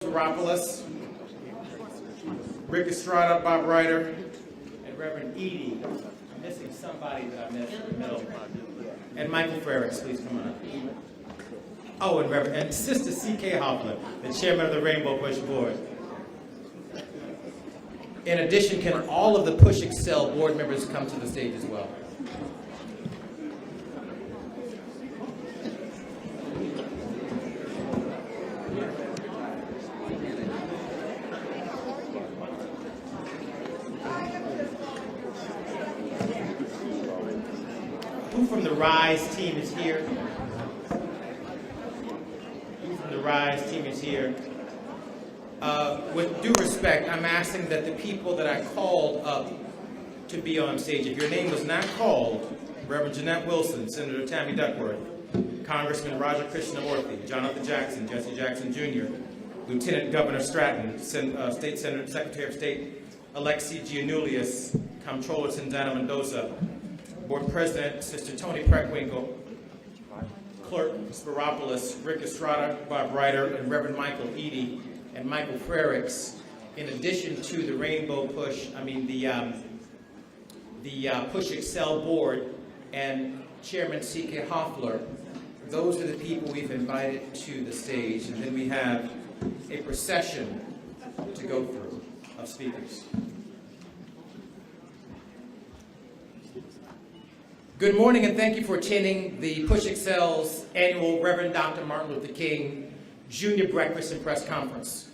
Garopolis, Rick Estrada, Bob Ryder, and Reverend Edie. I'm missing somebody that I missed in the middle. And Michael Frericks, please come on up. Oh, and Sister C.K. Hoffler, the chairman of the Rainbow Push Board. In addition, can all of the Push Excel board members come to the stage as well? Who from the RISE team is here? Who from the RISE team is here? With due respect, I'm asking that the people that I called up to be on stage, if your name was not called, Reverend Jeanette Wilson, Senator Tammy Duckworth, Congressman Roger Krishnamurthy, Jonathan Jackson, Jesse Jackson Jr., Lieutenant Governor Stratton, State Senator, Secretary of State Alexi Giannoulias, Comptroller Sindana Mendoza, Board President Sister Toni Preckwinkle, Clerk Garopolis, Rick Estrada, Bob Ryder, and Reverend Michael Edie and Michael Frericks, in addition to the Rainbow Push, the Push Excel Board and Chairman C.K. Hoffler. Those are the people we've invited to the stage, and then we have a procession to go through of speakers. Good morning, and thank you for attending the Push Excel's annual Reverend Dr. Martin Luther King Jr. Breakfast and Press Conference.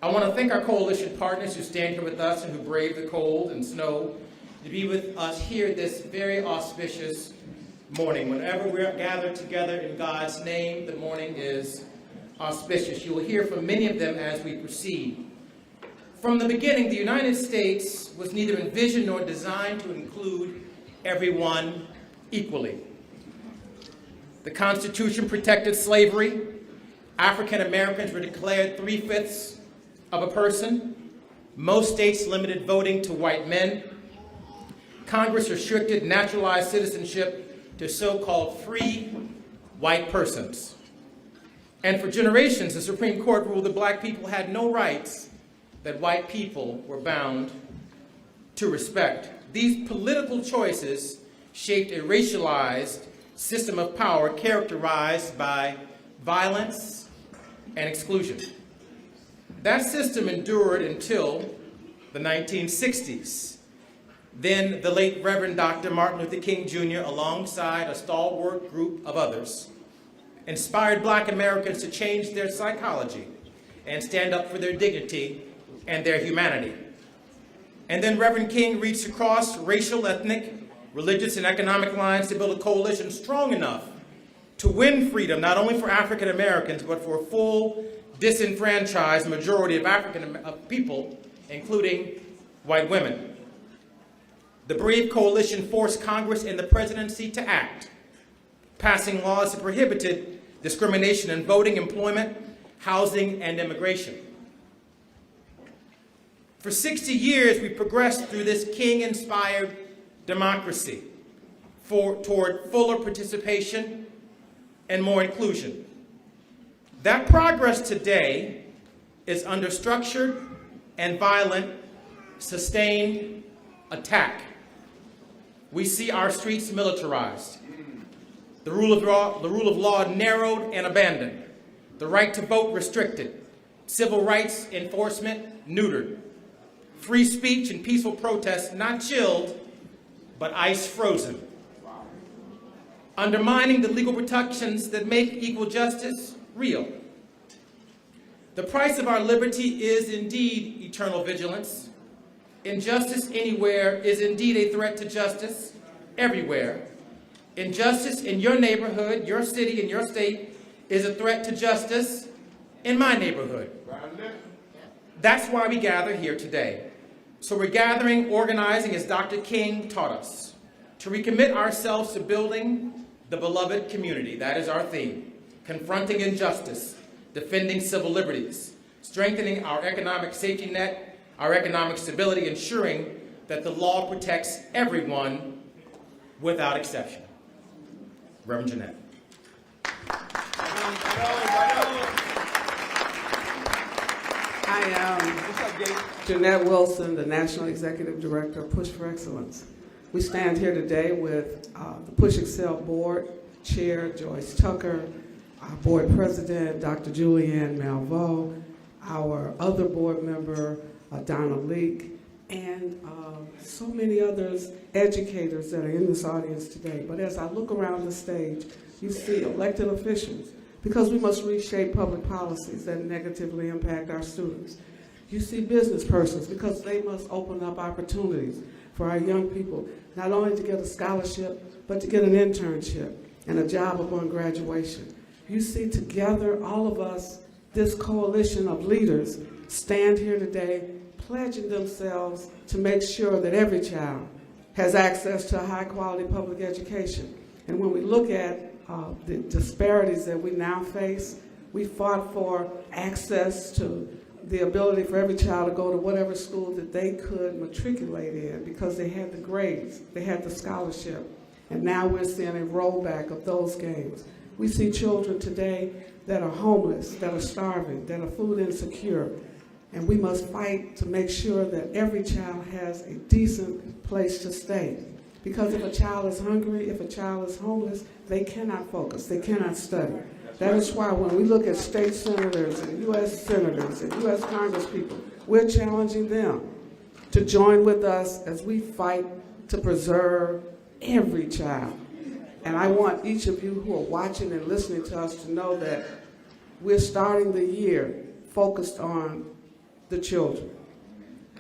I want to thank our coalition partners who stand here with us and who brave the cold and snow to be with us here this very auspicious morning. Whenever we're gathered together in God's name, the morning is auspicious. You will hear from many of them as we proceed. From the beginning, the United States was neither envisioned nor designed to include everyone equally. The Constitution protected slavery. African Americans were declared 3/5 of a person. Most states limited voting to white men. Congress restricted naturalized citizenship to so-called free white persons. And for generations, the Supreme Court ruled that black people had no rights that white people were bound to respect. These political choices shaped a racialized system of power characterized by violence and exclusion. That system endured until the 1960s. Then the late Reverend Dr. Martin Luther King Jr., alongside a stalwart group of others, inspired black Americans to change their psychology and stand up for their dignity and their humanity. And then Reverend King reached across racial, ethnic, religious, and economic lines to build a coalition strong enough to win freedom, not only for African Americans, but for a full disenfranchised majority of African people, including white women. The brave coalition forced Congress and the presidency to act, passing laws that prohibited discrimination in voting, employment, housing, and immigration. For 60 years, we progressed through this King-inspired democracy toward fuller participation and more inclusion. That progress today is under structured and violent, sustained attack. We see our streets militarized, the rule of law narrowed and abandoned, the right to vote restricted, civil rights enforcement neutered, free speech and peaceful protests not chilled, but ice frozen, undermining the legal protections that make equal justice real. The price of our liberty is indeed eternal vigilance. Injustice anywhere is indeed a threat to justice everywhere. Injustice in your neighborhood, your city, and your state is a threat to justice in my neighborhood. That's why we gather here today. So we're gathering, organizing as Dr. King taught us, to recommit ourselves to building the beloved community. That is our theme. Confronting injustice, defending civil liberties, strengthening our economic safety net, our economic stability, ensuring that the law protects everyone without exception. Reverend Jeanette. I am Jeanette Wilson, the National Executive Director of Push for Excellence. We stand here today with the Push Excel Board Chair, Joyce Tucker, our Board President, Dr. Julianne Malveaux, our other board member, Donna Leake, and so many others, educators that are in this audience today. But as I look around the stage, you see elected officials, because we must reshape public policies that negatively impact our students. You see business persons, because they must open up opportunities for our young people, not only to get a scholarship, but to get an internship and a job upon graduation. You see together, all of us, this coalition of leaders, stand here today pledging themselves to make sure that every child has access to a high-quality public education. And when we look at the disparities that we now face, we fought for access to the ability for every child to go to whatever school that they could matriculate in because they had the grades, they had the scholarship. And now we're seeing a rollback of those gains. We see children today that are homeless, that are starving, that are food insecure. And we must fight to make sure that every child has a decent place to stay. Because if a child is hungry, if a child is homeless, they cannot focus, they cannot study. That is why when we look at state senators and U.S. senators and U.S. congresspeople, we're challenging them to join with us as we fight to preserve every child. And I want each of you who are watching and listening to us to know that we're starting the year focused on the children.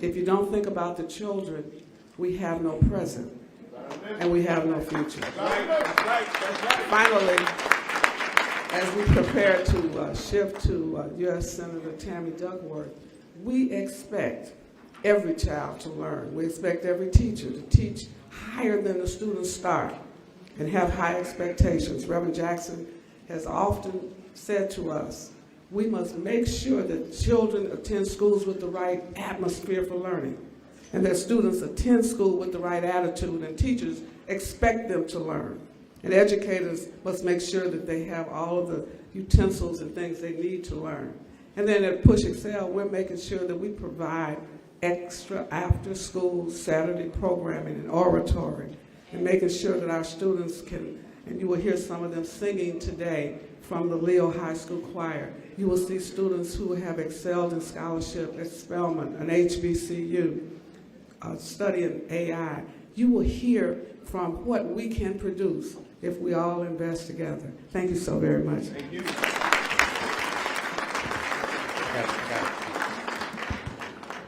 If you don't think about the children, we have no present and we have no future. Finally, as we prepare to shift to U.S. Senator Tammy Duckworth, we expect every child to learn. We expect every teacher to teach higher than the students start and have high expectations. Reverend Jackson has often said to us, we must make sure that children attend schools with the right atmosphere for learning, and that students attend school with the right attitude, and teachers expect them to learn. And educators must make sure that they have all of the utensils and things they need to learn. And then at Push Excel, we're making sure that we provide extra after-school Saturday programming and oratory, and making sure that our students can, and you will hear some of them singing today from the Leo High School Choir. You will see students who have excelled in scholarship at Spelman, an HBCU, studying AI. You will hear from what we can produce if we all invest together. Thank you so very much. Thank you.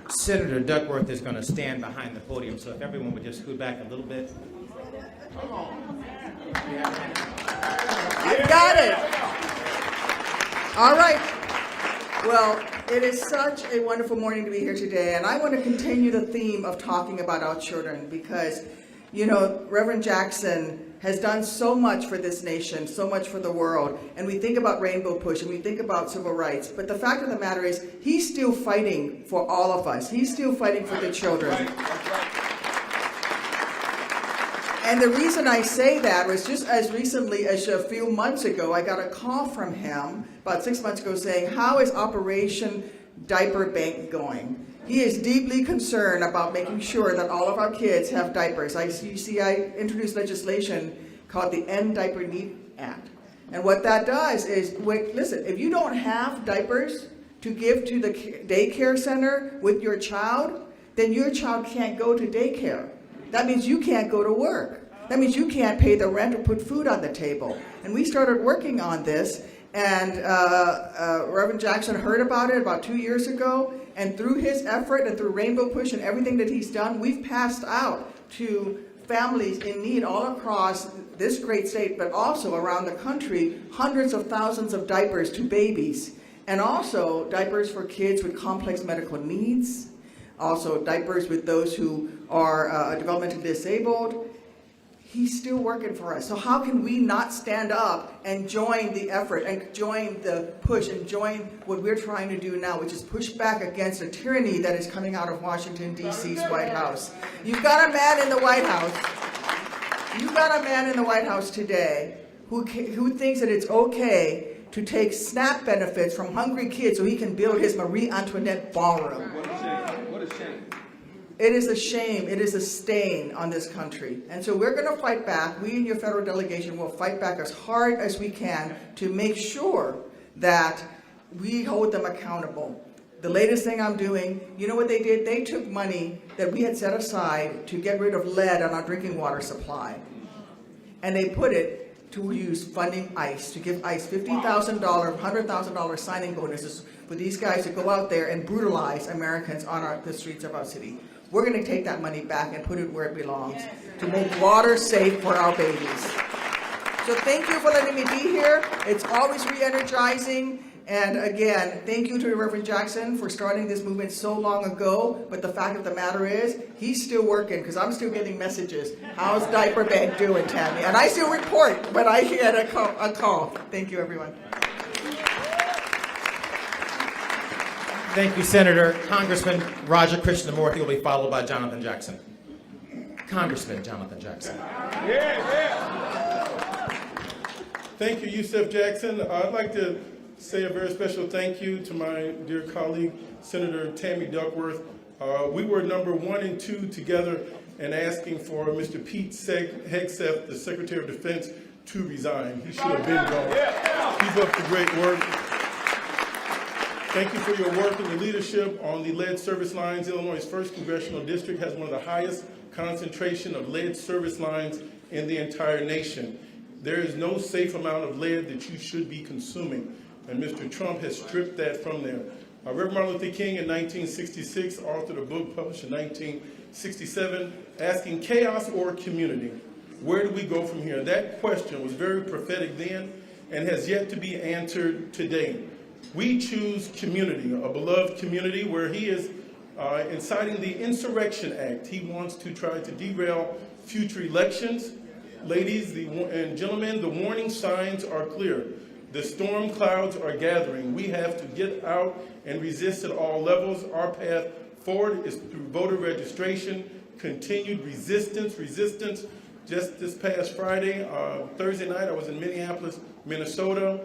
Senator Duckworth is going to stand behind the podium, so if everyone would just scoot back a little bit. I've got it. All right. Well, it is such a wonderful morning to be here today, and I want to continue the theme of talking about our children because, you know, Reverend Jackson has done so much for this nation, so much for the world, and we think about Rainbow Push and we think about civil rights, but the fact of the matter is he's still fighting for all of us. He's still fighting for the children. And the reason I say that was just as recently as a few months ago, I got a call from him about 6 months ago saying, how is Operation Diaper Bank going? He is deeply concerned about making sure that all of our kids have diapers. You see, I introduced legislation called the End Diaper Need Act. And what that does is, listen, if you don't have diapers to give to the daycare center with your child, then your child can't go to daycare. That means you can't go to work. That means you can't pay the rent or put food on the table. And we started working on this, and Reverend Jackson heard about it about 2 years ago, and through his effort and through Rainbow Push and everything that he's done, we've passed out to families in need all across this great state, but also around the country, hundreds of thousands of diapers to babies, and also diapers for kids with complex medical needs, also diapers with those who are developmentally disabled. He's still working for us. So how can we not stand up and join the effort and join the push and join what we're trying to do now, which is push back against the tyranny that is coming out of Washington, D.C.'s White House. You've got a man in the White House. You've got a man in the White House today who thinks that it's okay to take SNAP benefits from hungry kids so he can build his Marie Antoinette ballroom. What a shame. What a shame. It is a shame. It is a stain on this country. And so we're going to fight back. We in your federal delegation will fight back as hard as we can to make sure that we hold them accountable. The latest thing I'm doing, you know what they did? They took money that we had set aside to get rid of lead on our drinking water supply, and they put it to use funding ICE, to give ICE $50,000, $100,000 signing bonuses for these guys to go out there and brutalize Americans on the streets of our city. We're going to take that money back and put it where it belongs, to make water safe for our babies. So thank you for letting me be here. It's always re-energizing. And again, thank you to Reverend Jackson for starting this movement so long ago. But the fact of the matter is, he's still working, because I'm still getting messages. How's Diaper Bank doing, Tammy? And I still report when I get a call. Thank you, everyone. Thank you, Senator. Congressman Roger Krishnamurthy will be followed by Jonathan Jackson. Congressman Jonathan Jackson. Thank you, Yusef Jackson. I'd like to say a very special thank you to my dear colleague, Senator Tammy Duckworth. We were number 1 and 2 together in asking for Mr. Pete Hegseth, the Secretary of Defense, to resign. He should have been gone. Keep up the great work. Thank you for your work and your leadership on the lead service lines. Illinois' 1st Congressional District has one of the highest concentration of lead service lines in the entire nation. There is no safe amount of lead that you should be consuming, and Mr. Trump has stripped that from there. Reverend Martin Luther King in 1966 authored a book published in 1967 asking chaos or community. Where do we go from here? That question was very prophetic then and has yet to be answered today. We choose community, a beloved community where he is inciting the Insurrection Act. He wants to try to derail future elections. Ladies and gentlemen, the warning signs are clear. The storm clouds are gathering. We have to get out and resist at all levels. Our path forward is through voter registration, continued resistance. Just this past Friday, Thursday night, I was in Minneapolis, Minnesota,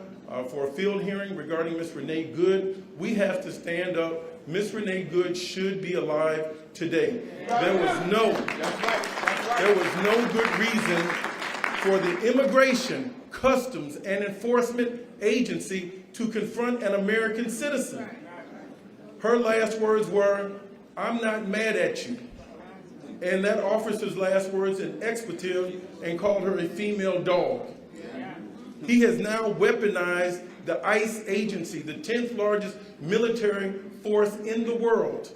for a field hearing regarding Ms. Renee Good. We have to stand up. Ms. Renee Good should be alive today. There was no good reason for the Immigration, Customs, and Enforcement Agency to confront an American citizen. Her last words were, "I'm not mad at you." And that officer's last words in expletive and called her a female dog. He has now weaponized the ICE agency, the 10th largest military force in the world,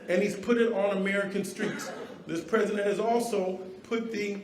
and he's put it on American streets. This president has also put the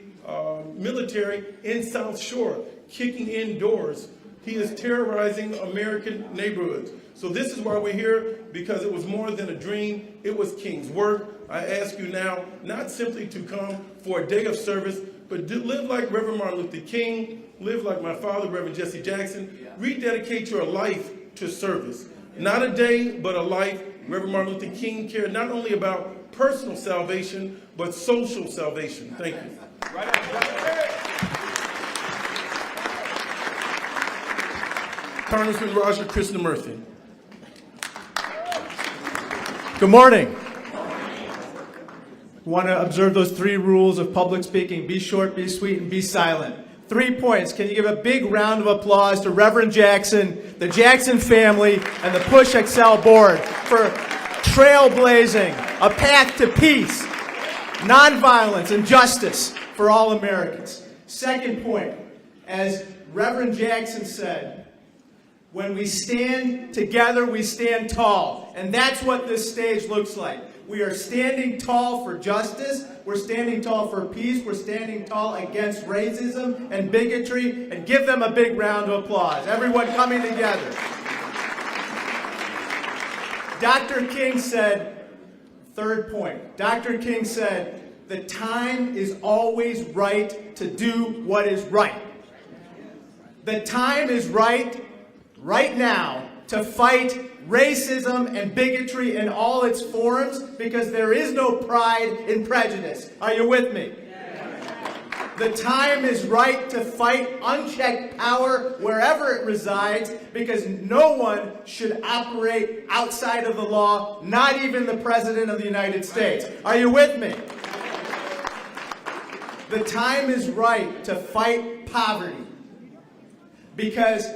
military in South Shore, kicking in doors. He is terrorizing American neighborhoods. So this is why we're here, because it was more than a dream. It was King's work. I ask you now, not simply to come for a day of service, but to live like Reverend Martin Luther King, live like my father, Reverend Jesse Jackson. Rededicate your life to service. Not a day, but a life. Reverend Martin Luther King cared not only about personal salvation, but social salvation. Thank you. Congressman Roger Krishnamurthy. Good morning. Want to observe those 3 rules of public speaking: be short, be sweet, and be silent. 3 points. Can you give a big round of applause to Reverend Jackson, the Jackson family, and the Push Excel board for trailblazing a path to peace, nonviolence, and justice for all Americans? Second point, as Reverend Jackson said, when we stand together, we stand tall. And that's what this stage looks like. We are standing tall for justice. We're standing tall for peace. We're standing tall against racism and bigotry. And give them a big round of applause. Everyone coming together. Dr. King said, third point, Dr. King said, the time is always right to do what is right. The time is right now to fight racism and bigotry in all its forms, because there is no pride in prejudice. Are you with me? The time is right to fight unchecked power wherever it resides, because no one should operate outside of the law, not even the President of the United States. Are you with me? The time is right to fight poverty, because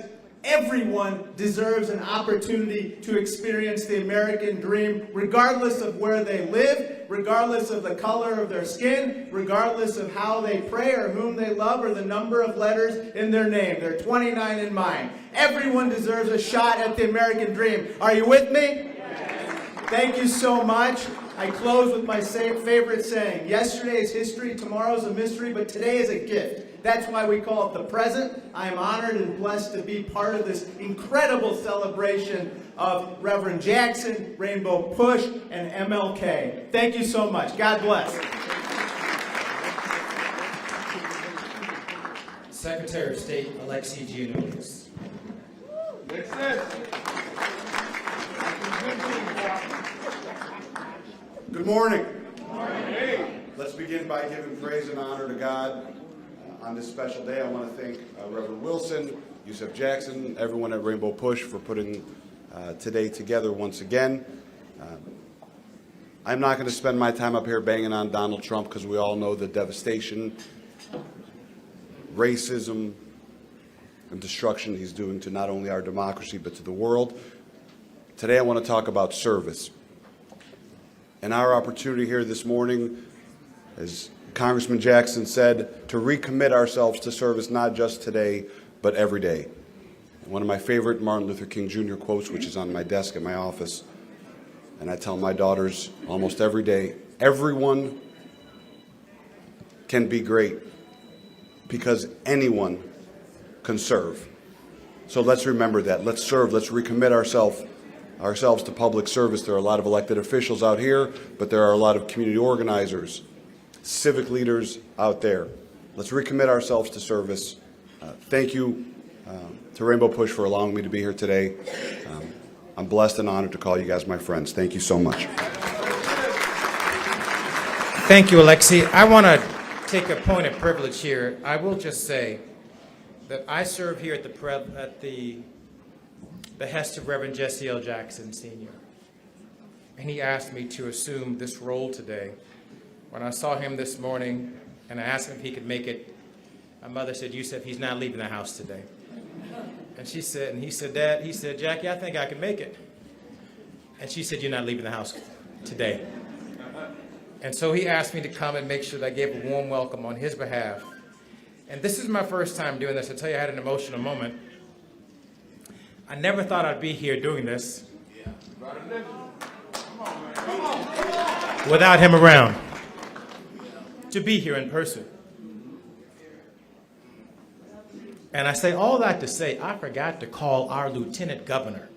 everyone deserves an opportunity to experience the American dream, regardless of where they live, regardless of the color of their skin, regardless of how they pray or whom they love or the number of letters in their name. There are 29 in mine. Everyone deserves a shot at the American dream. Are you with me? Yes. Thank you so much. I close with my favorite saying. Yesterday is history, tomorrow is a mystery, but today is a gift. That's why we call it the present. I am honored and blessed to be part of this incredible celebration of Reverend Jackson, Rainbow Push, and MLK. Thank you so much. God bless. Secretary of State Alexei Giannoulis. Good morning. Let's begin by giving praise and honor to God. On this special day, I want to thank Reverend Wilson, Yusef Jackson, everyone at Rainbow Push for putting today together once again. I'm not going to spend my time up here banging on Donald Trump, because we all know the devastation, racism, and destruction he's doing to not only our democracy but to the world. Today I want to talk about service. And our opportunity here this morning, as Congressman Jackson said, to recommit ourselves to service not just today, but every day. One of my favorite Martin Luther King Jr. quotes, which is on my desk at my office, and I tell my daughters almost every day, everyone can be great because anyone can serve. So let's remember that. Let's serve. Let's recommit ourselves to public service. There are a lot of elected officials out here, but there are a lot of community organizers, civic leaders out there. Let's recommit ourselves to service. Thank you to Rainbow Push for allowing me to be here today. I'm blessed and honored to call you guys my friends. Thank you so much. Thank you, Alexei. I want to take a point of privilege here. I will just say that I serve here at the behest of Reverend Jesse L. Jackson, Sr. And he asked me to assume this role today. When I saw him this morning and I asked him if he could make it, my mother said, "Yusef, he's not leaving the house today." And he said, "Dad," he said, "Jackie, I think I can make it." And she said, "You're not leaving the house today." And so he asked me to come and make sure that I gave a warm welcome on his behalf. And this is my first time doing this. I tell you, I had an emotional moment. I never thought I'd be here doing this without him around, to be here in person. And I say all that to say I forgot to call our Lieutenant Governor,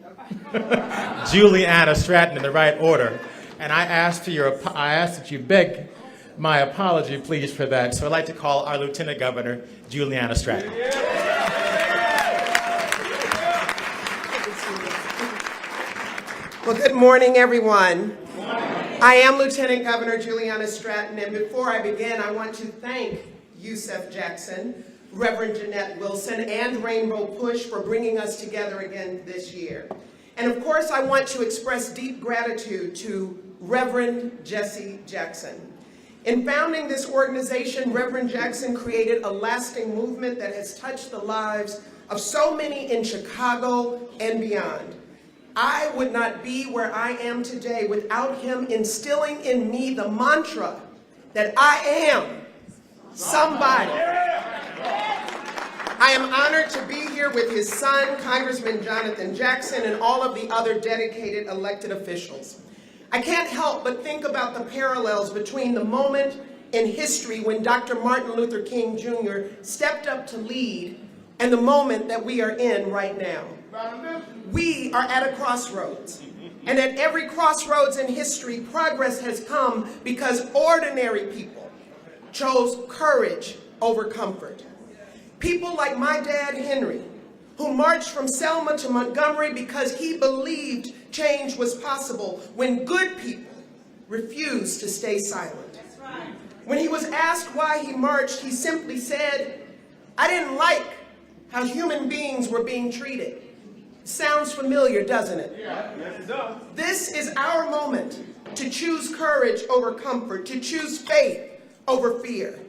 Juliana Stratton, in the right order. And I ask that you beg my apology, please, for that. So I'd like to call our Lieutenant Governor, Juliana Stratton. Well, good morning, everyone. I am Lieutenant Governor Juliana Stratton, and before I begin, I want to thank Yusef Jackson, Reverend Jeanette Wilson, and Rainbow Push for bringing us together again this year. And of course, I want to express deep gratitude to Reverend Jesse Jackson. In founding this organization, Reverend Jackson created a lasting movement that has touched the lives of so many in Chicago and beyond. I would not be where I am today without him instilling in me the mantra that I am somebody. I am honored to be here with his son, Congressman Jonathan Jackson, and all of the other dedicated elected officials. I can't help but think about the parallels between the moment in history when Dr. Martin Luther King Jr. stepped up to lead and the moment that we are in right now. We are at a crossroads, and at every crossroads in history, progress has come because ordinary people chose courage over comfort. People like my dad, Henry, who marched from Selma to Montgomery because he believed change was possible when good people refused to stay silent. When he was asked why he marched, he simply said, "I didn't like how human beings were being treated." Sounds familiar, doesn't it? Yes, it does. This is our moment to choose courage over comfort, to choose faith over fear.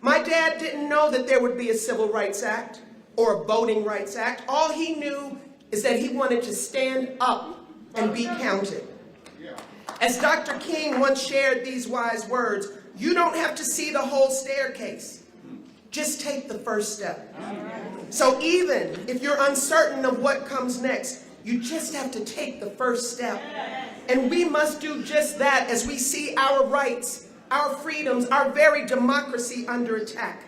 My dad didn't know that there would be a Civil Rights Act or a Voting Rights Act. All he knew is that he wanted to stand up and be counted. As Dr. King once shared these wise words, you don't have to see the whole staircase. Just take the first step. So even if you're uncertain of what comes next, you just have to take the first step. And we must do just that as we see our rights, our freedoms, our very democracy under attack.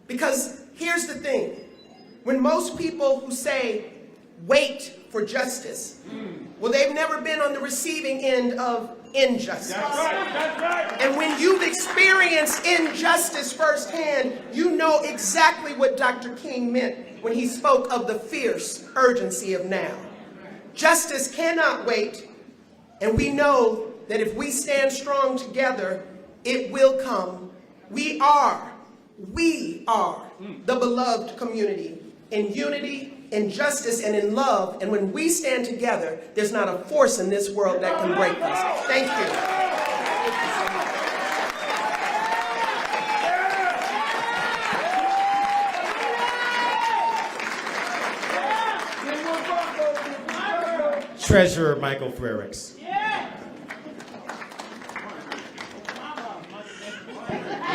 Because here's the thing. When most people who say, wait for justice, well, they've never been on the receiving end of injustice. That's right. And when you've experienced injustice firsthand, you know exactly what Dr. King meant when he spoke of the fierce urgency of now. Justice cannot wait, and we know that if we stand strong together, it will come. We are the beloved community in unity, in justice, and in love. And when we stand together, there's not a force in this world that can break us. Thank you. Treasurer Michael Frericks.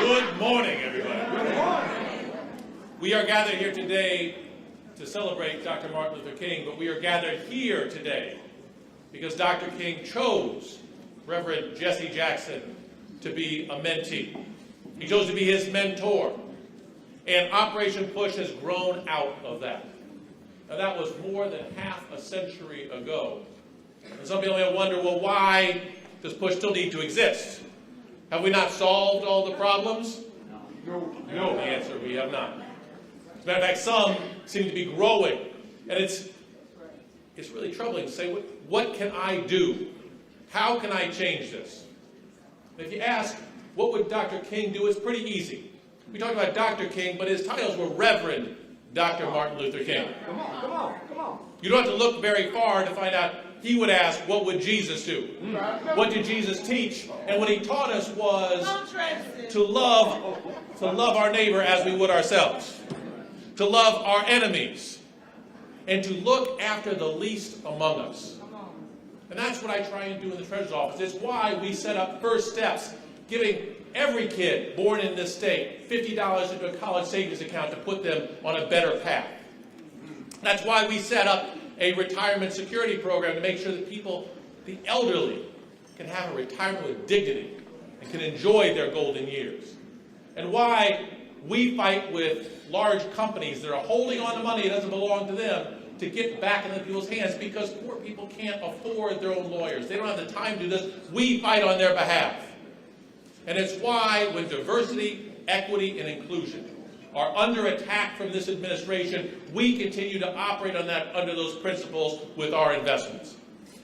Good morning, everybody. Good morning. We are gathered here today to celebrate Dr. Martin Luther King, but we are gathered here today because Dr. King chose Reverend Jesse Jackson to be a mentee. He chose to be his mentor, and Operation Push has grown out of that. Now, that was more than half a century ago. And some people may wonder, well, why does Push still need to exist? Have we not solved all the problems? No. The answer, we have not. As a matter of fact, some seem to be growing. And it's really troubling to say, what can I do? How can I change this? And if you ask, what would Dr. King do? It's pretty easy. We talk about Dr. King, but his titles were Reverend Dr. Martin Luther King. Come on. You don't have to look very far to find out. He would ask, what would Jesus do? What did Jesus teach? And what he taught us was to love our neighbor as we would ourselves, to love our enemies, and to look after the least among us. And that's what I try and do in the Treasurer's Office. It's why we set up First Steps, giving every kid born in this state $50 into a college savings account to put them on a better path. That's why we set up a retirement security program to make sure that people, the elderly, can have a retirement with dignity and can enjoy their golden years. And why we fight with large companies that are holding on to money that doesn't belong to them to get back into people's hands because poor people can't afford their own lawyers. They don't have the time to do this. We fight on their behalf. And it's why when diversity, equity, and inclusion are under attack from this administration, we continue to operate on that under those principles with our investments.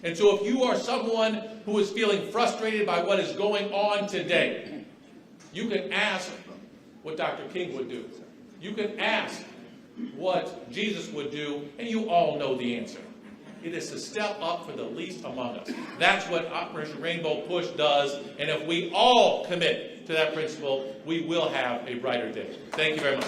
And so if you are someone who is feeling frustrated by what is going on today, you can ask what Dr. King would do. You can ask what Jesus would do, and you all know the answer. It is to step up for the least among us. That's what Operation Rainbow Push does, and if we all commit to that principle, we will have a brighter day. Thank you very much.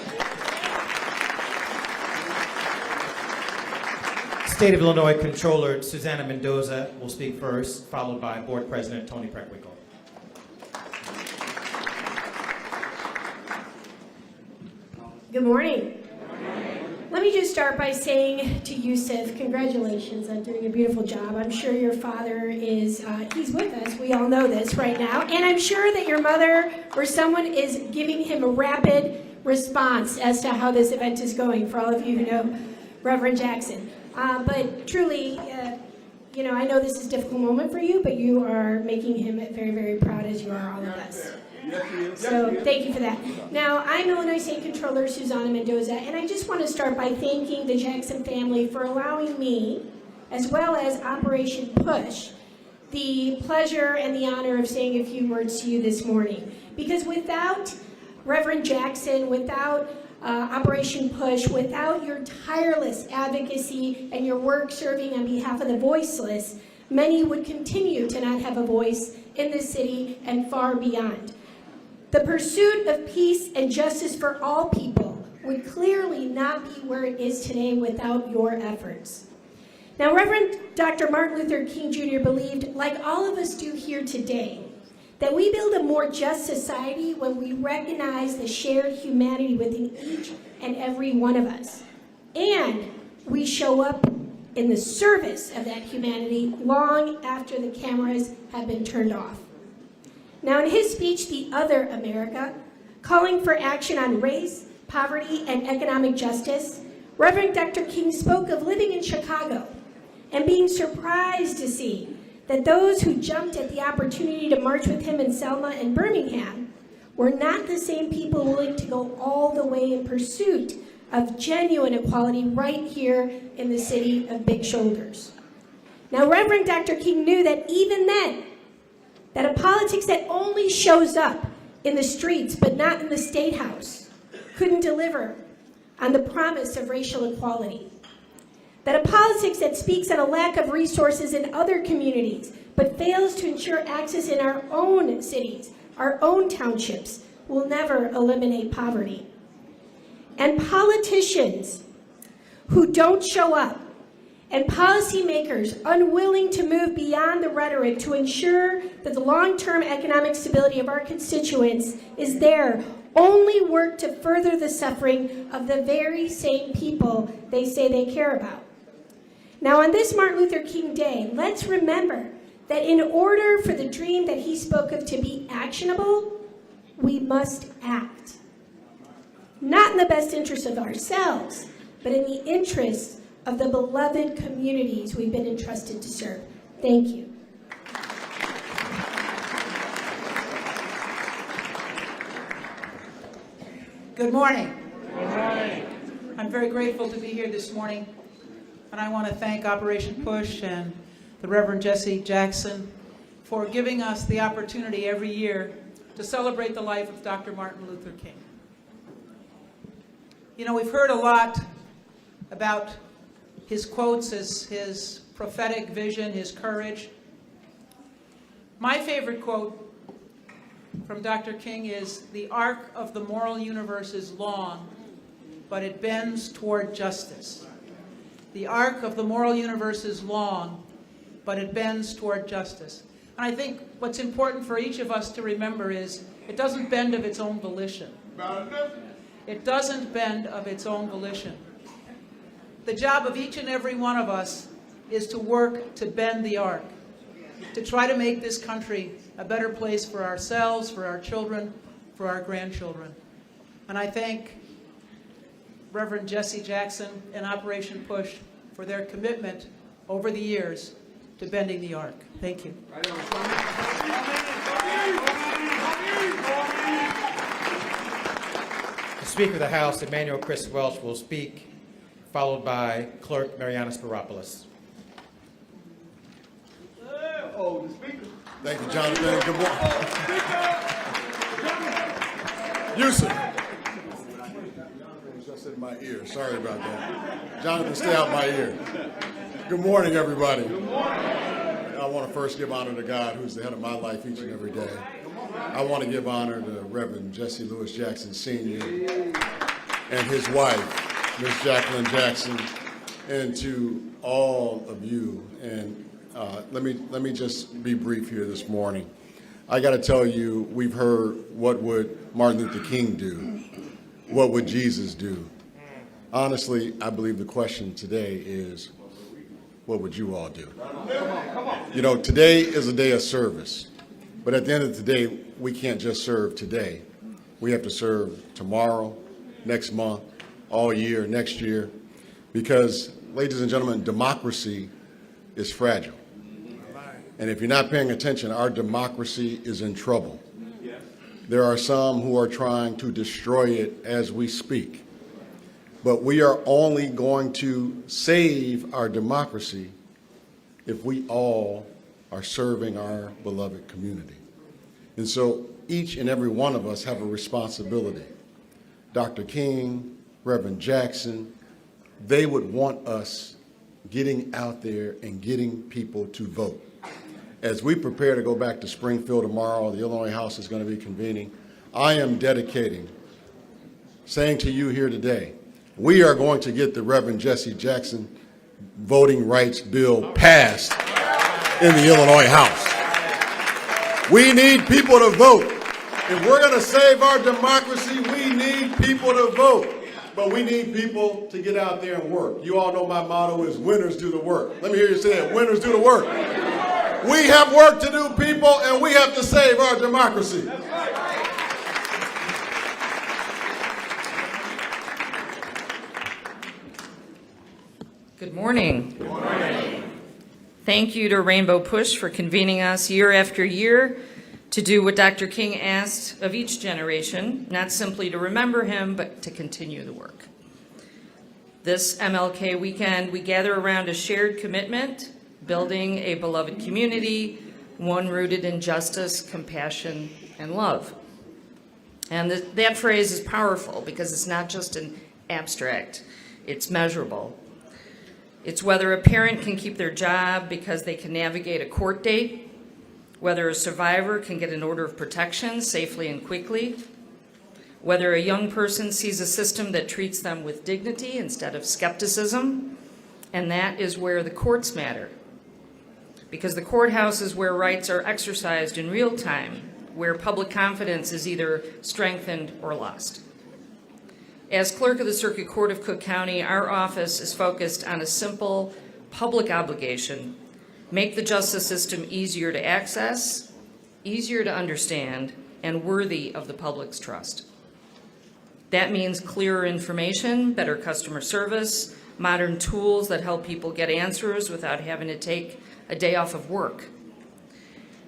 State of Illinois Controller Susanna Mendoza will speak first, followed by Board President Tony Preckwinkle. Good morning. Let me just start by saying to Yusuf, congratulations on doing a beautiful job. I'm sure your father is, he's with us. We all know this right now. And I'm sure that your mother or someone is giving him a rapid response as to how this event is going, for all of you who know Reverend Jackson. But truly, I know this is a difficult moment for you, but you are making him very, very proud, as you are all of us. So thank you for that. Now, I'm Illinois State Controller Susanna Mendoza, and I just want to start by thanking the Jackson family for allowing me, as well as Operation Push, the pleasure and the honor of saying a few words to you this morning. Because without Reverend Jackson, without Operation Push, without your tireless advocacy and your work serving on behalf of the voiceless, many would continue to not have a voice in this city and far beyond. The pursuit of peace and justice for all people would clearly not be where it is today without your efforts. Now, Reverend Dr. Martin Luther King Jr. believed, like all of us do here today, that we build a more just society when we recognize the shared humanity within each and every one of us. And we show up in the service of that humanity long after the cameras have been turned off. Now, in his speech, The Other America, calling for action on race, poverty, and economic justice, Reverend Dr. King spoke of living in Chicago and being surprised to see that those who jumped at the opportunity to march with him in Selma and Birmingham were not the same people willing to go all the way in pursuit of genuine equality right here in the city of Big Shoulders. Now, Reverend Dr. King knew that even then, that a politics that only shows up in the streets but not in the State House couldn't deliver on the promise of racial equality. That a politics that speaks on a lack of resources in other communities but fails to ensure access in our own cities, our own townships, will never eliminate poverty. And politicians who don't show up and policymakers unwilling to move beyond the rhetoric to ensure that the long-term economic stability of our constituents is there only work to further the suffering of the very same people they say they care about. Now, on this Martin Luther King Day, let's remember that in order for the dream that he spoke of to be actionable, we must act. Not in the best interest of ourselves, but in the interest of the beloved communities we've been entrusted to serve. Thank you. Good morning. Good morning. I'm very grateful to be here this morning, and I want to thank Operation Push and the Reverend Jesse Jackson for giving us the opportunity every year to celebrate the life of Dr. Martin Luther King. You know, we've heard a lot about his quotes, his prophetic vision, his courage. My favorite quote from Dr. King is, "The arc of the moral universe is long, but it bends toward justice." The arc of the moral universe is long, but it bends toward justice. And I think what's important for each of us to remember is it doesn't bend of its own volition. It doesn't bend of its own volition. The job of each and every one of us is to work to bend the arc, to try to make this country a better place for ourselves, for our children, for our grandchildren. And I thank Reverend Jesse Jackson and Operation Push for their commitment over the years to bending the arc. Thank you. The Speaker of the House, Emmanuel Chris Welch, will speak, followed by Clerk Mariana Spiropoulos. Thank you, Jonathan. Good morning. Yusuf. Just in my ear. Sorry about that. Jonathan, stay out my ear. Good morning, everybody. Good morning. I want to first give honor to God, who's the head of my life each and every day. I want to give honor to Reverend Jesse Lewis Jackson Sr. and his wife, Ms. Jacqueline Jackson, and to all of you. And let me just be brief here this morning. I got to tell you, we've heard what would Martin Luther King do? What would Jesus do? Honestly, I believe the question today is, what would you all do? You know, today is a day of service, but at the end of the day, we can't just serve today. We have to serve tomorrow, next month, all year, next year, because, ladies and gentlemen, democracy is fragile. And if you're not paying attention, our democracy is in trouble. There are some who are trying to destroy it as we speak. But we are only going to save our democracy if we all are serving our beloved community. And so each and every one of us have a responsibility. Dr. King, Reverend Jackson, they would want us getting out there and getting people to vote. As we prepare to go back to Springfield tomorrow, the Illinois House is going to be convening. I am dedicating, saying to you here today, we are going to get the Reverend Jesse Jackson voting rights bill passed in the Illinois House. We need people to vote. If we're going to save our democracy, we need people to vote. But we need people to get out there and work. You all know my motto is winners do the work. Let me hear you say it, winners do the work. We have work to do, people, and we have to save our democracy. Good morning. Good morning. Thank you to Rainbow Push for convening us year after year to do what Dr. King asked of each generation, not simply to remember him, but to continue the work. This MLK weekend, we gather around a shared commitment, building a beloved community, one rooted in justice, compassion, and love. And that phrase is powerful because it's not just an abstract, it's measurable. It's whether a parent can keep their job because they can navigate a court date, whether a survivor can get an order of protection safely and quickly, whether a young person sees a system that treats them with dignity instead of skepticism, and that is where the courts matter. Because the courthouse is where rights are exercised in real time, where public confidence is either strengthened or lost. As clerk of the Circuit Court of Cook County, our office is focused on a simple public obligation: make the justice system easier to access, easier to understand, and worthy of the public's trust. That means clearer information, better customer service, modern tools that help people get answers without having to take a day off of work.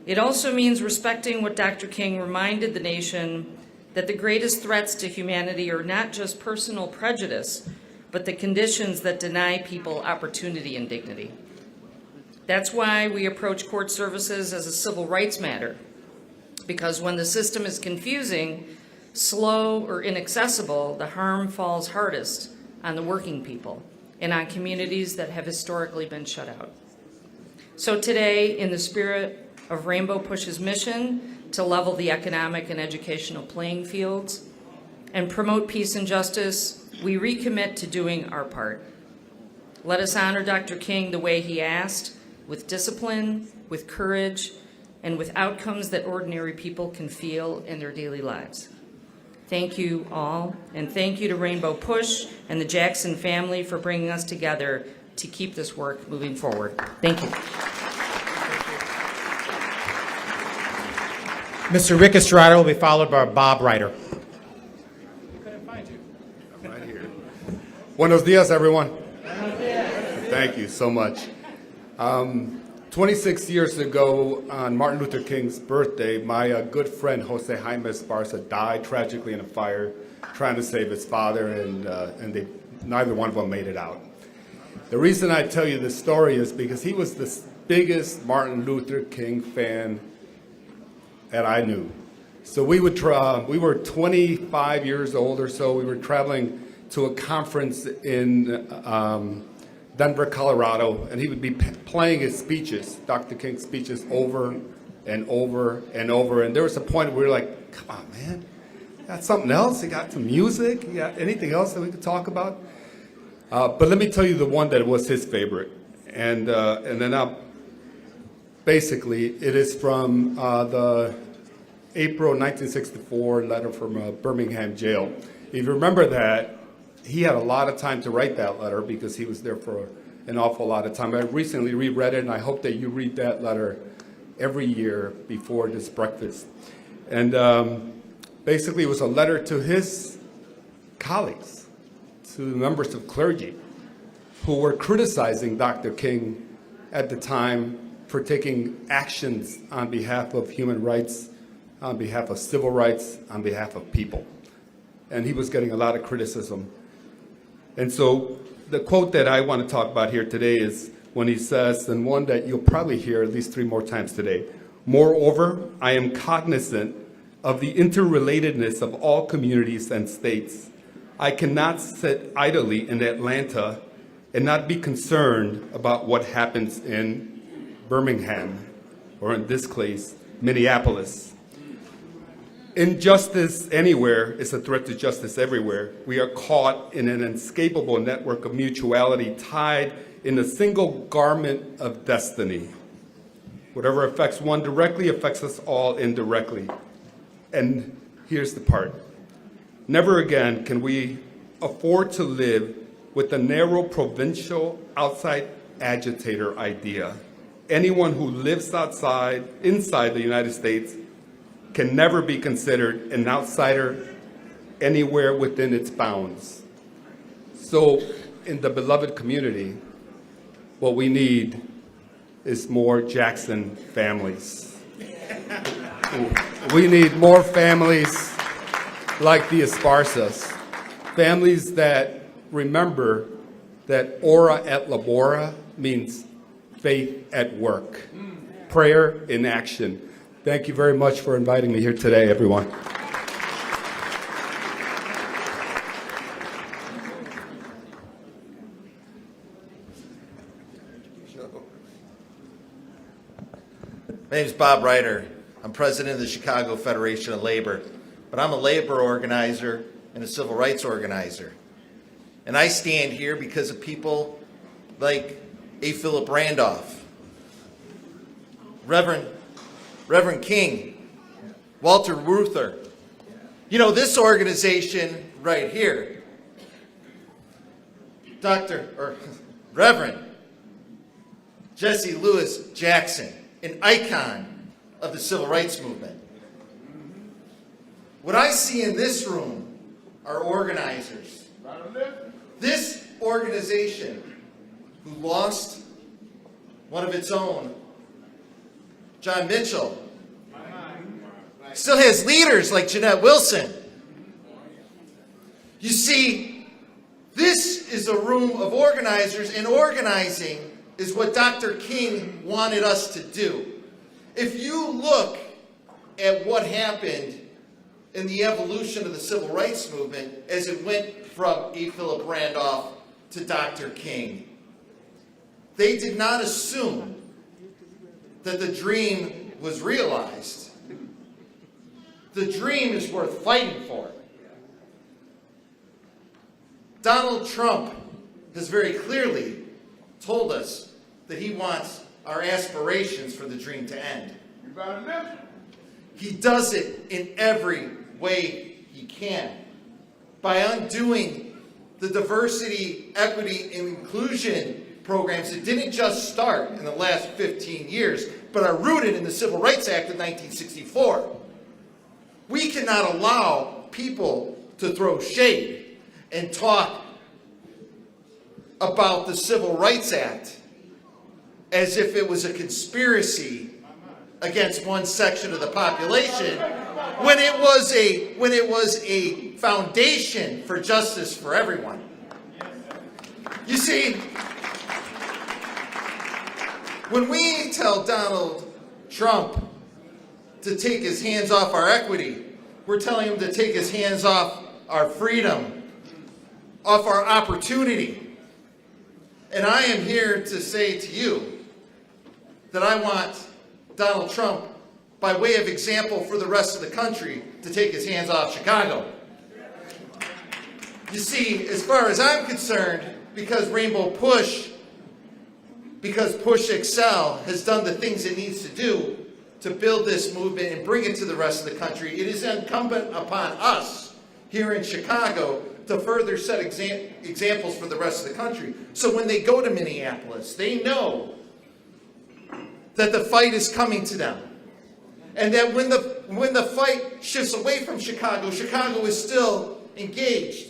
It also means respecting what Dr. King reminded the nation, that the greatest threats to humanity are not just personal prejudice, but the conditions that deny people opportunity and dignity. That's why we approach court services as a civil rights matter, because when the system is confusing, slow, or inaccessible, the harm falls hardest on the working people and on communities that have historically been shut out. So today, in the spirit of Rainbow Push's mission to level the economic and educational playing fields and promote peace and justice, we recommit to doing our part. Let us honor Dr. King the way he asked, with discipline, with courage, and with outcomes that ordinary people can feel in their daily lives. Thank you all, and thank you to Rainbow Push and the Jackson family for bringing us together to keep this work moving forward. Thank you. Mr. Rick Estrada will be followed by Bob Ryder. Couldn't find you. I'm right here. Buenos dias, everyone. Thank you so much. 26 years ago, on Martin Luther King's birthday, my good friend Jose Jaime Esparza died tragically in a fire trying to save his father, and neither one of them made it out. The reason I tell you this story is because he was the biggest Martin Luther King fan that I knew. So we were 25 years old or so. We were traveling to a conference in Denver, Colorado, and he would be playing his speeches, Dr. King's speeches, over and over and over. And there was a point where we were like, come on, man, you got something else? You got some music? You got anything else that we could talk about? But let me tell you the one that was his favorite. And then basically, it is from the April 1964 letter from Birmingham jail. If you remember that, he had a lot of time to write that letter because he was there for an awful lot of time. I recently reread it, and I hope that you read that letter every year before this breakfast. And basically, it was a letter to his colleagues, to the members of clergy, who were criticizing Dr. King at the time for taking actions on behalf of human rights, on behalf of civil rights, on behalf of people. And he was getting a lot of criticism. And so the quote that I want to talk about here today is, when he says, and one that you'll probably hear at least 3 more times today, "Moreover, I am cognizant of the interrelatedness of all communities and states. I cannot sit idly in Atlanta and not be concerned about what happens in Birmingham, or in this case, Minneapolis. Injustice anywhere is a threat to justice everywhere. We are caught in an inescapable network of mutuality tied in a single garment of destiny. Whatever affects one directly affects us all indirectly." And here's the part. "Never again can we afford to live with the narrow provincial outside agitator idea. Anyone who lives inside the United States can never be considered an outsider anywhere within its bounds." So in the beloved community, what we need is more Jackson families. We need more families like the Esparsas, families that remember that ora et labora means faith at work, prayer in action. Thank you very much for inviting me here today, everyone. My name is Bob Ryder. I'm president of the Chicago Federation of Labor, but I'm a labor organizer and a civil rights organizer. And I stand here because of people like A. Philip Randolph, Reverend King, Walter Reuther. You know, this organization right here, Reverend Jesse Lewis Jackson, an icon of the civil rights movement. What I see in this room are organizers. This organization who lost one of its own, John Mitchell, still has leaders like Jeanette Wilson. You see, this is a room of organizers, and organizing is what Dr. King wanted us to do. If you look at what happened in the evolution of the civil rights movement as it went from A. Philip Randolph to Dr. King, they did not assume that the dream was realized. The dream is worth fighting for. Donald Trump has very clearly told us that he wants our aspirations for the dream to end. He does it in every way he can. By undoing the diversity, equity, and inclusion programs that didn't just start in the last 15 years, but are rooted in the Civil Rights Act of 1964. We cannot allow people to throw shade and talk about the Civil Rights Act as if it was a conspiracy against one section of the population, when it was a foundation for justice for everyone. You see, when we tell Donald Trump to take his hands off our equity, we're telling him to take his hands off our freedom, off our opportunity. And I am here to say to you that I want Donald Trump, by way of example for the rest of the country, to take his hands off Chicago. You see, as far as I'm concerned, because Push Excel has done the things it needs to do to build this movement and bring it to the rest of the country, it is incumbent upon us here in Chicago to further set examples for the rest of the country. So when they go to Minneapolis, they know that the fight is coming to them. And that when the fight shifts away from Chicago, Chicago is still engaged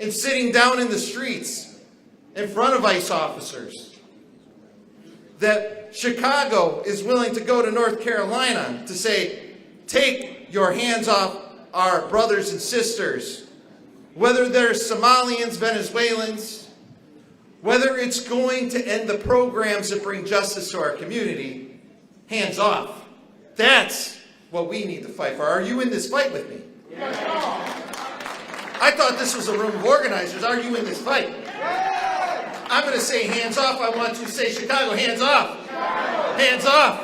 in sitting down in the streets in front of ICE officers. That Chicago is willing to go to North Carolina to say, take your hands off our brothers and sisters, whether they're Somalians, Venezuelans, whether it's going to end the programs that bring justice to our community, hands off. That's what we need to fight for. Are you in this fight with me? I thought this was a room of organizers. Are you in this fight? I'm going to say hands off. I want you to say Chicago, hands off. Hands off.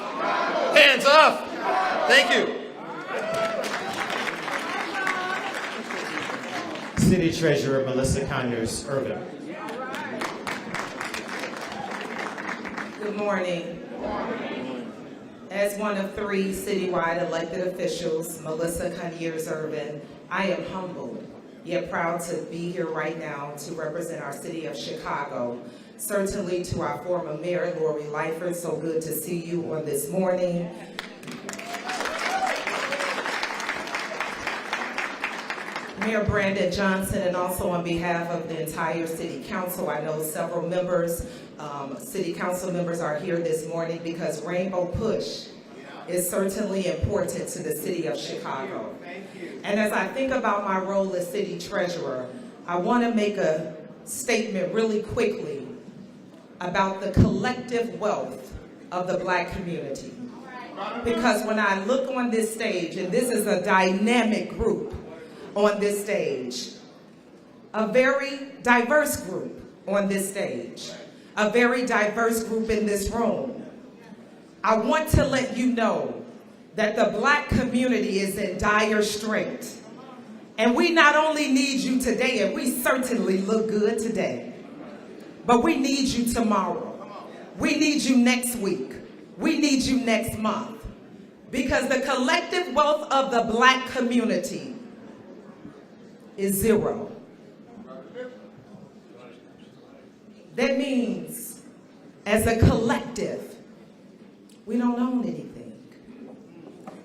Hands off. Thank you. City Treasurer Melissa Conyers Irvin. Good morning. As one of 3 citywide elected officials, Melissa Conyers Irvin, I am humbled yet proud to be here right now to represent our city of Chicago. Certainly to our former mayor, Lori Lightford, so good to see you on this morning. Mayor Brandon Johnson, and also on behalf of the entire City Council, I know several members, City Council members are here this morning because Rainbow Push is certainly important to the City of Chicago. And as I think about my role as City Treasurer, I want to make a statement really quickly about the collective wealth of the Black community. Because when I look on this stage, and this is a dynamic group on this stage, a very diverse group on this stage, a very diverse group in this room, I want to let you know that the Black community is in dire strength. And we not only need you today, and we certainly look good today, but we need you tomorrow. We need you next week. We need you next month. Because the collective wealth of the Black community is zero. That means, as a collective, we don't own anything.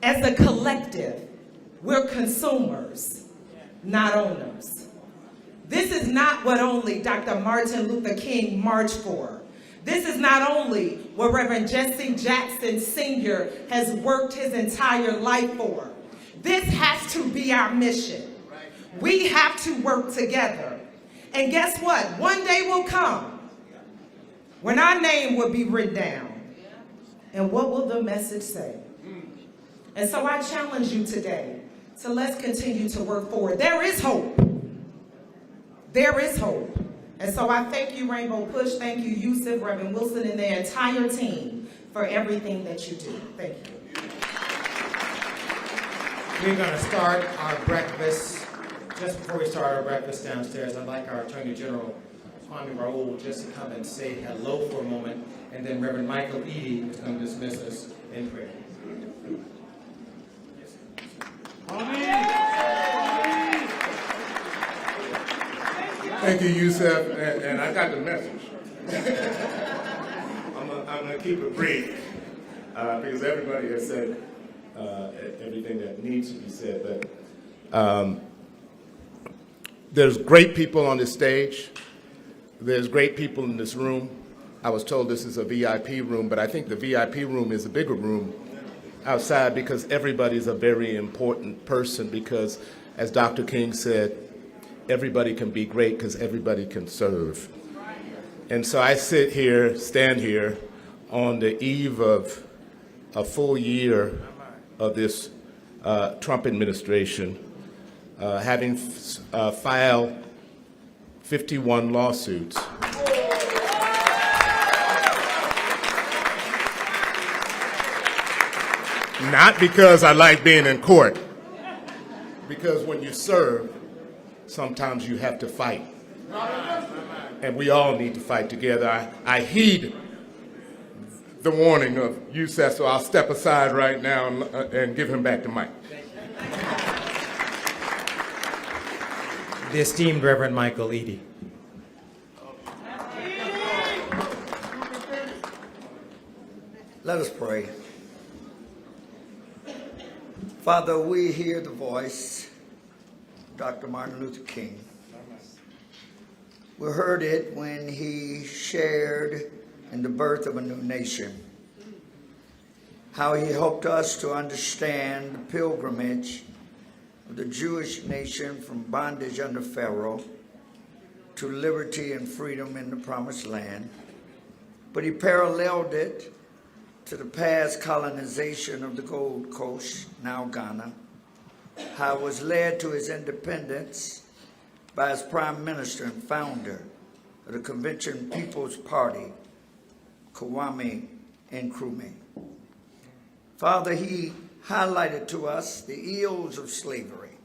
As a collective, we're consumers, not owners. This is not what only Dr. Martin Luther King marched for. This is not only what Reverend Jesse Jackson Sr. has worked his entire life for. This has to be our mission. We have to work together. And guess what? One day will come when our name will be written down. And what will the message say? And so I challenge you today to let's continue to work forward. There is hope. There is hope. And so I thank you, Rainbow Push. Thank you, Yusuf, Reverend Wilson, and their entire team for everything that you do. Thank you. We're going to start our breakfast. Just before we start our breakfast downstairs, I'd like our Attorney General, Kwame Raoul, just to come and say hello for a moment, and then Reverend Michael Eady is going to dismiss us in prayer. Thank you, Yusuf, and I got the message. I'm going to keep it brief because everybody has said everything that needs to be said. But there's great people on this stage. There's great people in this room. I was told this is a VIP room, but I think the VIP room is a bigger room outside because everybody's a very important person because, as Dr. King said, everybody can be great because everybody can serve. And so I stand here on the eve of a full year of this Trump administration, having filed 51 lawsuits. Not because I like being in court, because when you serve, sometimes you have to fight. And we all need to fight together. I heed the warning of Yusuf, so I'll step aside right now and give him back the mic. The esteemed Reverend Michael Eady. Let us pray. Father, we hear the voice of Dr. Martin Luther King. We heard it when he shared in the birth of a new nation, how he helped us to understand the pilgrimage of the Jewish nation from bondage under Pharaoh to liberty and freedom in the Promised Land, but he paralleled it to the past colonization of the Gold Coast, now Ghana, how it was led to his independence by his prime minister and founder of the Convention People's Party, Kwame Nkrumah. Father, he highlighted to us the ills of slavery,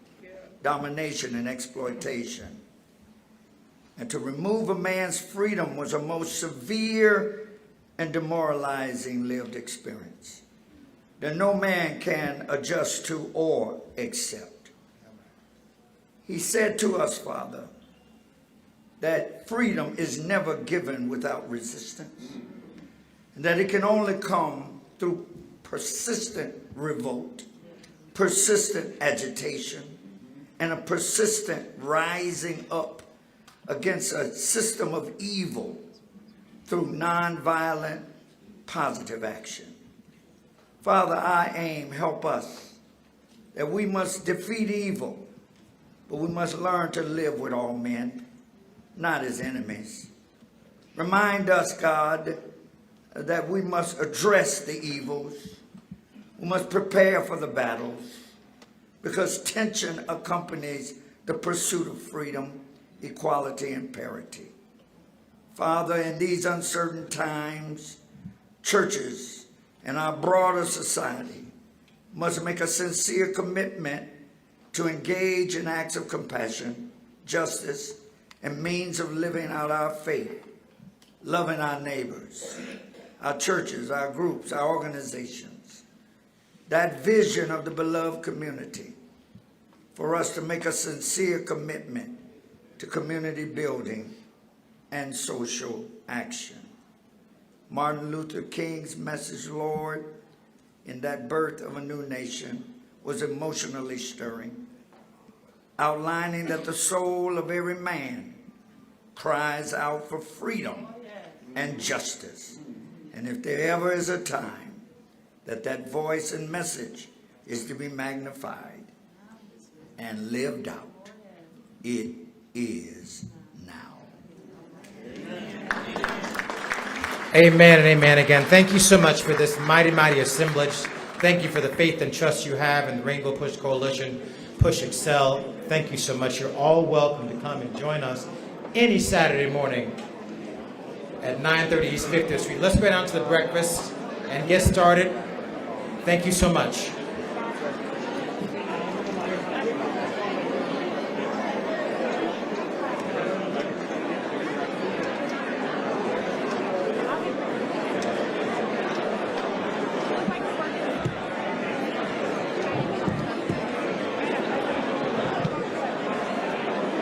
domination, and exploitation. And to remove a man's freedom was a most severe and demoralizing lived experience that no man can adjust to or accept. He said to us, Father, that freedom is never given without resistance, and that it can only come through persistent revolt, persistent agitation, and a persistent rising up against a system of evil through nonviolent, positive action. Father, our aim, help us, that we must defeat evil, but we must learn to live with all men, not as enemies. Remind us, God, that we must address the evils. We must prepare for the battles, because tension accompanies the pursuit of freedom, equality, and parity. Father, in these uncertain times, churches and our broader society must make a sincere commitment to engage in acts of compassion, justice, and means of living out our faith, loving our neighbors, our churches, our groups, our organizations. That vision of the beloved community, for us to make a sincere commitment to community building and social action. Martin Luther King's message, Lord, in that birth of a new nation was emotionally stirring, outlining that the soul of every man cries out for freedom and justice. And if there ever is a time that that voice and message is to be magnified and lived out, it is now. Amen and amen again. Thank you so much for this mighty, mighty assemblage. Thank you for the faith and trust you have in the Rainbow Push Coalition, Push Excel. Thank you so much. You're all welcome to come and join us any Saturday morning at 930 East 50th Street. Let's go down to the breakfast and get started. Thank you so much.